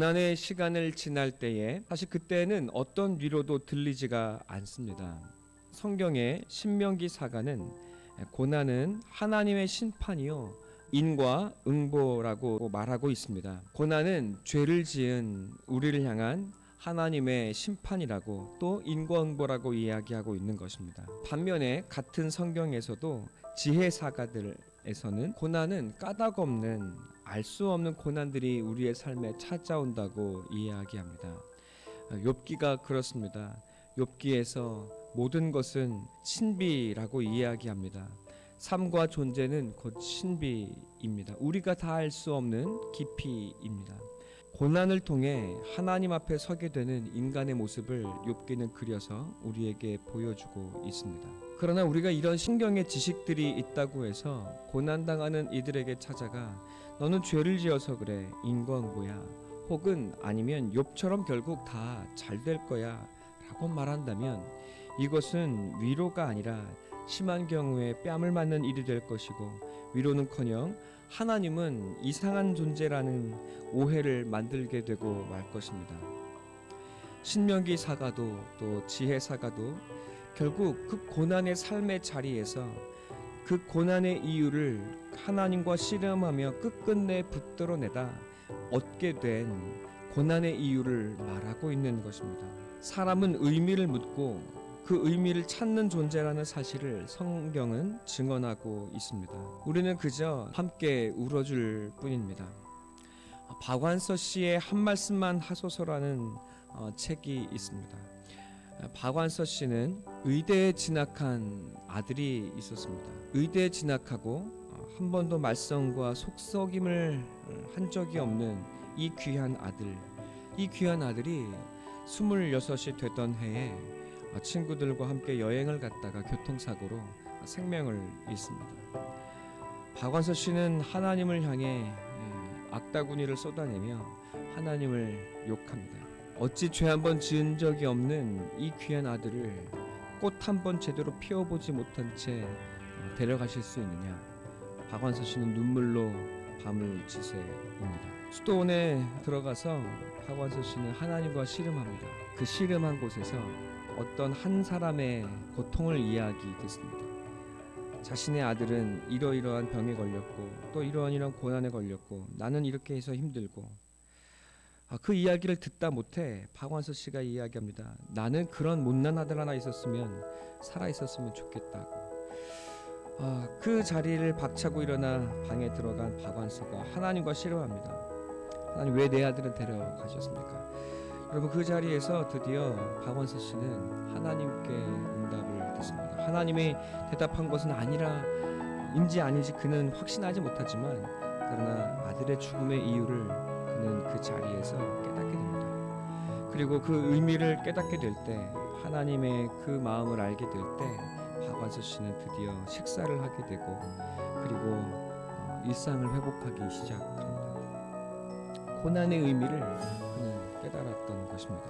고난의 시간을 지날 때에 사실 그때는 어떤 위로도 들리지가 않습니다. 성경의 신명기 사가는 고난은 하나님의 심판이요 인과 응보라고 말하고 있습니다. 고난은 죄를 지은 우리를 향한 하나님의 심판이라고 또 인과응보라고 이야기하고 있는 것입니다. 반면에 같은 성경에서도 지혜사가들에서는 고난은 까닭없는 알 수 없는 고난들이 우리의 삶에 찾아온다고 이야기합니다. 욥기가 그렇습니다. 욥기에서 모든 것은 신비라고 이야기합니다. 삶과 존재는 곧 신비입니다. 우리가 다 알 수 없는 깊이입니다. 고난을 통해 하나님 앞에 서게 되는 인간의 모습을 욥기는 그려서 우리에게 보여주고 있습니다. 그러나 우리가 이런 신경의 지식들이 있다고 해서 고난당하는 이들에게 찾아가 너는 죄를 지어서 그래 인과응보야 혹은 아니면 욥처럼 결국 다 잘 될 거야 라고 말한다면 이것은 위로가 아니라 심한 경우에 뺨을 맞는 일이 될 것이고 위로는커녕 하나님은 이상한 존재라는 오해를 만들게 되고 말 것입니다. 신명기 사가도 또 지혜 사가도 결국 그 고난의 삶의 자리에서 그 고난의 이유를 하나님과 씨름하며 끝끝내 붙들어내다 얻게 된 고난의 이유를 말하고 있는 것입니다. 사람은 의미를 묻고 그 의미를 찾는 존재라는 사실을 성경은 증언하고 있습니다. 우리는 그저 함께 울어줄 뿐입니다. 박완서 씨의 한 말씀만 하소서라는 책이 있습니다. 박완서 씨는 의대에 진학한 아들이 있었습니다. 의대에 진학하고 한 번도 말썽과 속썩임을 한 적이 없는 이 귀한 아들이 26이 되던 해에 친구들과 함께 여행을 갔다가 교통사고로 생명을 잃습니다. 박완서 씨는 하나님을 향해 악다구니를 쏟아내며 하나님을 욕합니다. 어찌 죄 한 번 지은 적이 없는 이 귀한 아들을 꽃 한 번 제대로 피워보지 못한 채 데려가실 수 있느냐. 박완서 씨는 눈물로 밤을 지새웁니다. 수도원에 들어가서 박완서 씨는 하나님과 씨름합니다. 그 씨름한 곳에서 어떤 한 사람의 고통을 이야기 듣습니다. 자신의 아들은 이러이러한 병에 걸렸고 또 이러한 고난에 걸렸고 나는 이렇게 해서 힘들고 그 이야기를 듣다 못해 박완서 씨가 이야기합니다. 나는 그런 못난 아들 하나 있었으면 살아 있었으면 좋겠다고. 그 자리를 박차고 일어나 방에 들어간 박완서가 하나님과 씨름합니다. 하나님 왜 내 아들은 데려가셨습니까? 여러분 그 자리에서 드디어 박완서 씨는 하나님께 응답을 듣습니다. 하나님이 대답한 것은 아니라인지 아닌지 그는 확신하지 못하지만 그러나 아들의 죽음의 이유를 그는 그 자리에서 깨닫게 됩니다. 그리고 그 의미를 깨닫게 될 때 하나님의 그 마음을 알게 될 때 박완서 씨는 드디어 식사를 하게 되고 그리고 일상을 회복하기 시작합니다. 고난의 의미를 그는 깨달았던 것입니다.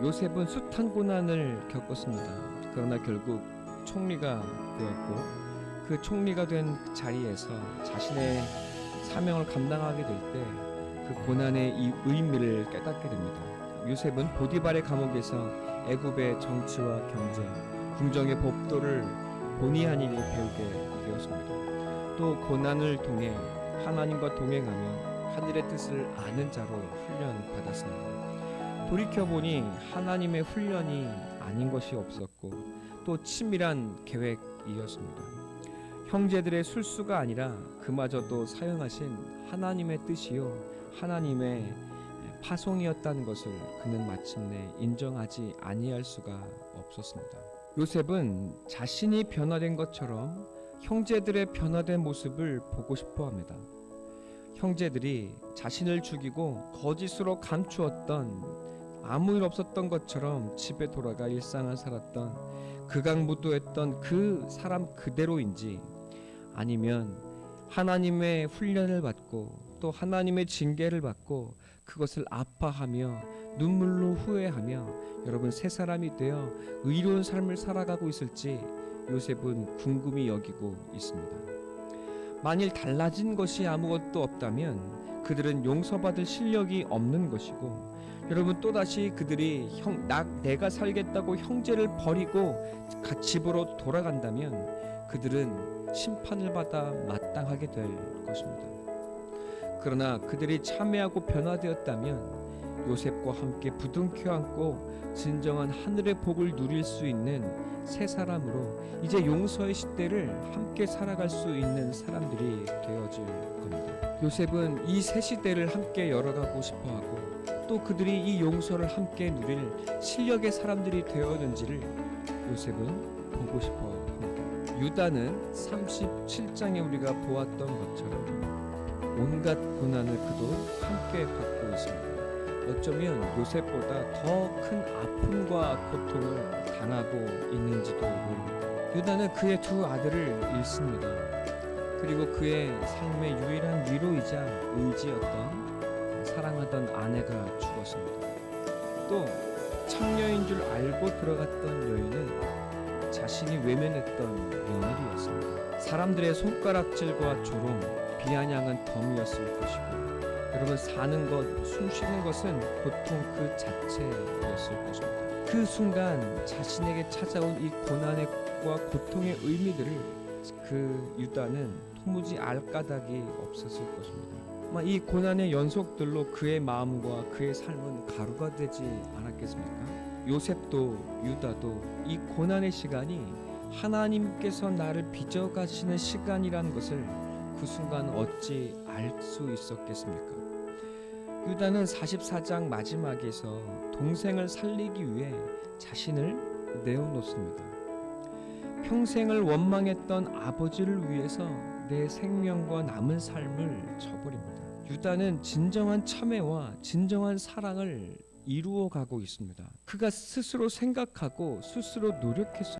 요셉은 숱한 고난을 겪었습니다. 그러나 결국 총리가 되었고 그 총리가 된 자리에서 자신의 사명을 감당하게 될 때 그 고난의 이 의미를 깨닫게 됩니다. 요셉은 보디발의 감옥에서 애굽의 정치와 경제, 궁정의 법도를 본의 아니게 배우게 되었습니다. 또 고난을 통해 하나님과 동행하며 하늘의 뜻을 아는 자로 훈련받았습니다. 돌이켜보니 하나님의 훈련이 아닌 것이 없었고 또 치밀한 계획이었습니다. 형제들의 술수가 아니라 그마저도 사용하신 하나님의 뜻이요 하나님의 파송이었다는 것을 그는 마침내 인정하지 아니할 수가 없었습니다. 요셉은 자신이 변화된 것처럼 형제들의 변화된 모습을 보고 싶어 합니다. 형제들이 자신을 죽이고 거짓으로 감추었던 아무 일 없었던 것처럼 집에 돌아가 일상을 살았던 극악무도했던 그 사람 그대로인지 아니면 하나님의 훈련을 받고 또 하나님의 징계를 받고 그것을 아파하며 눈물로 후회하며 여러분 새 사람이 되어 의로운 삶을 살아가고 있을지 요셉은 궁금히 여기고 있습니다. 만일 달라진 것이 아무것도 없다면 그들은 용서받을 실력이 없는 것이고, 여러분 또다시 그들이 내가 살겠다고 형제를 버리고 집으로 돌아간다면 그들은 심판을 받아 마땅하게 될 것입니다. 그러나 그들이 참회하고 변화되었다면 요셉과 함께 부둥켜 안고 진정한 하늘의 복을 누릴 수 있는 새 사람으로 이제 용서의 시대를 함께 살아갈 수 있는 사람들이 되어질 겁니다. 요셉은 이 새 시대를 함께 열어가고 싶어하고, 또 그들이 이 용서를 함께 누릴 실력의 사람들이 되었는지를 요셉은 보고 싶어 합니다. 유다는 37장에 우리가 보았던 것처럼 온갖 고난을 그도 함께 받고 있습니다. 어쩌면 요셉보다 더 큰 아픔과 고통을 당하고 있는지도 모릅니다. 유다는 그의 두 아들을 잃습니다. 그리고 그의 삶의 유일한 위로이자 의지였던 사랑하던 아내가 죽었습니다. 또 창녀인 줄 알고 들어갔던 여인은 자신이 외면했던 며느리였습니다. 사람들의 손가락질과 조롱, 비아냥은 덤이었을 것이고, 여러분 사는 것, 숨 쉬는 것은 고통 그 자체였을 것입니다. 그 순간 자신에게 찾아온 이 고난과 고통의 의미들을 그 유다는 도무지 알 까닭이 없었을 것입니다. 이 고난의 연속들로 그의 마음과 그의 삶은 가루가 되지 않았겠습니까? 요셉도 유다도 이 고난의 시간이 하나님께서 나를 빚어가시는 시간이라는 것을 그 순간 어찌 알 수 있었겠습니까? 유다는 44장 마지막에서 동생을 살리기 위해 자신을 내어놓습니다. 평생을 원망했던 아버지를 위해서 내 생명과 남은 삶을 저버립니다. 유다는 진정한 참회와 진정한 사랑을 이루어 가고 있습니다. 그가 스스로 생각하고 스스로 노력했어요.